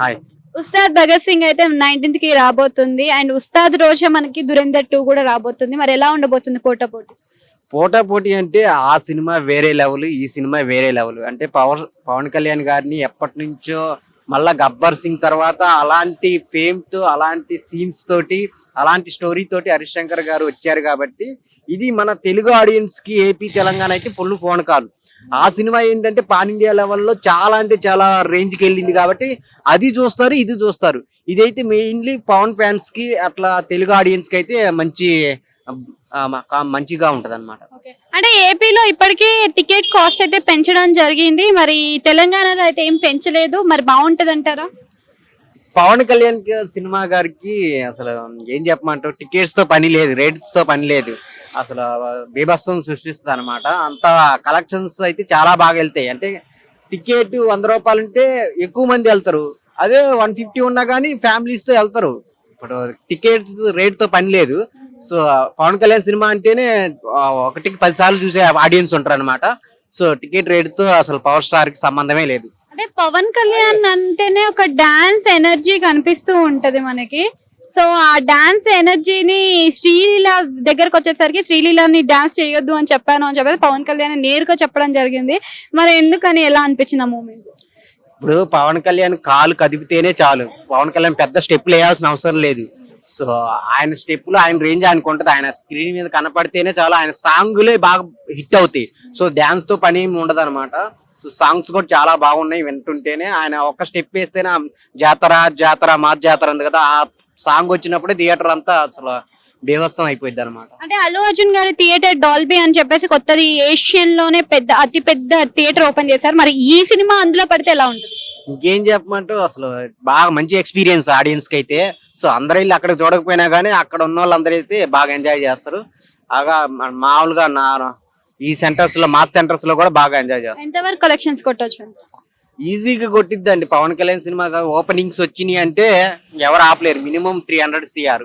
Hi. Ustaad Bhagat Singh అయితే 19th కి రాబోతుంది అండ్ ఉస్తాద్ రోజా మనకి దురేందర్ 2 కూడా రాబోతుంది. మరి ఎలా ఉండబోతుంది పోటాపోటీ? పోటాపోటీ అంటే ఆ సినిమా వేరే లెవెల్, ఈ సినిమా వేరే లెవెల్. అంటే పవన్ కళ్యాణ్ గారిని ఎప్పటి నుంచో మళ్ళా గబ్బర్ సింగ్ తర్వాత అలాంటి ఫేమ్ తో, అలాంటి సీన్స్ తోటి, అలాంటి స్టోరీ తోటి హరిశంకర్ గారు వచ్చారు కాబట్టి ఇది మన తెలుగు ఆడియన్స్ కి ఏపీ తెలంగాణ అయితే ఫుల్ ఫోన్ కాల్. ఆ సినిమా ఏంటంటే పాన్ ఇండియా లెవెల్లో చాలా అంటే చాలా రేంజ్ కి వెళ్ళింది కాబట్టి అది చూస్తారు, ఇది చూస్తారు. ఇదైతే మెయిన్లీ పవన్ ఫ్యాన్స్ కి అట్లా తెలుగు ఆడియన్స్ కి అయితే మంచిగా ఉంటది అనమాట. అంటే ఏపీలో ఇప్పటికీ టికెట్ కాస్ట్ అయితే పెంచడం జరిగింది, మరి తెలంగాణలో అయితే ఏం పెంచలేదు. మరి బాగుంటది అంటారా? పవన్ కళ్యాణ్ సినిమా గారికి అసలు ఏం చెప్పమంటారు, టికెట్స్ తో పని లేదు, రేట్స్ తో పని లేదు, అసలు బీభత్సం సృష్టిస్తుంది అనమాట. అంత కలెక్షన్స్ అయితే చాలా బాగా వెళ్తాయి. అంటే టికెట్ 100 రూపాయలు ఉంటే ఎక్కువ మంది వెళ్తారు, అదే 150 ఉన్నా కానీ ఫ్యామిలీస్ తో వెళ్తారు. ఇప్పుడు టికెట్ రేట్ తో పని లేదు. సో పవన్ కళ్యాణ్ సినిమా అంటేనే ఒకటికి 10 సార్లు చూసే ఆడియన్స్ ఉంటారు అనమాట. సో టికెట్ రేట్ తో అసలు పవర్ స్టార్ కి సంబంధమే లేదు. అంటే పవన్ కళ్యాణ్ అంటేనే ఒక డాన్స్ ఎనర్జీ కనిపిస్తూ ఉంటది మనకి. సో ఆ డాన్స్ ఎనర్జీని శ్రీలీల దగ్గరకు వచ్చేసరికి శ్రీలీలని డాన్స్ చేయొద్దు అని చెప్పాను అని చెప్పేసి పవన్ కళ్యాణ్ నేరుగా చెప్పడం జరిగింది. మరి ఎందుకని, ఎలా అనిపించింది ఆ మూమెంట్? ఇప్పుడు పవన్ కళ్యాణ్ కాలు కదిపితేనే చాలు, పవన్ కళ్యాణ్ పెద్ద స్టెప్లు వేయాల్సిన అవసరం లేదు. సో ఆయన స్టెప్లు ఆయన రేంజ్ ఆయనకు ఉంటది, ఆయన స్క్రీన్ మీద కనపడితేనే చాలు, ఆయన సాంగులే బాగా హిట్ అవుతాయి. సో డాన్స్ తో పని ఏమి ఉండదు అనమాట. సో సాంగ్స్ కూడా చాలా బాగున్నాయి, వింటుంటేనే ఆయన ఒక్క స్టెప్ వేస్తేనే జాతర జాతర మా జాతర ఉంది కదా, ఆ సాంగ్ వచ్చినప్పుడే థియేటర్ అంతా అసలు బీభత్సం అయిపోయింది అనమాట. అంటే అల్లు అర్జున్ గారి థియేటర్ డాల్బీ అని చెప్పేసి కొత్తది ఏషియన్ లోనే అతి పెద్ద థియేటర్ ఓపెన్ చేశారు. మరి ఈ సినిమా అందులో పడితే ఎలా ఉంటుంది? ఇంకేం చెప్పమంటూ అసలు బాగా మంచి ఎక్స్పీరియన్స్ ఆడియన్స్ కి అయితే. సో అందరూ వెళ్ళి అక్కడ చూడకపోయినా కానీ అక్కడ ఉన్న వాళ్ళందరూ అయితే బాగా ఎంజాయ్ చేస్తారు. బాగా మామూలుగా ఈ సెంటర్స్ లో, మాస్ సెంటర్స్ లో కూడా బాగా ఎంజాయ్ చేస్తారు. ఎంతవరకు కలెక్షన్స్ కొట్టొచ్చు? ఈజీగా కొట్టిద్దండి. పవన్ కళ్యాణ్ సినిమా ఓపెనింగ్స్ వచ్చినాయి అంటే ఎవరు ఆపలేరు. Minimum 300 CR.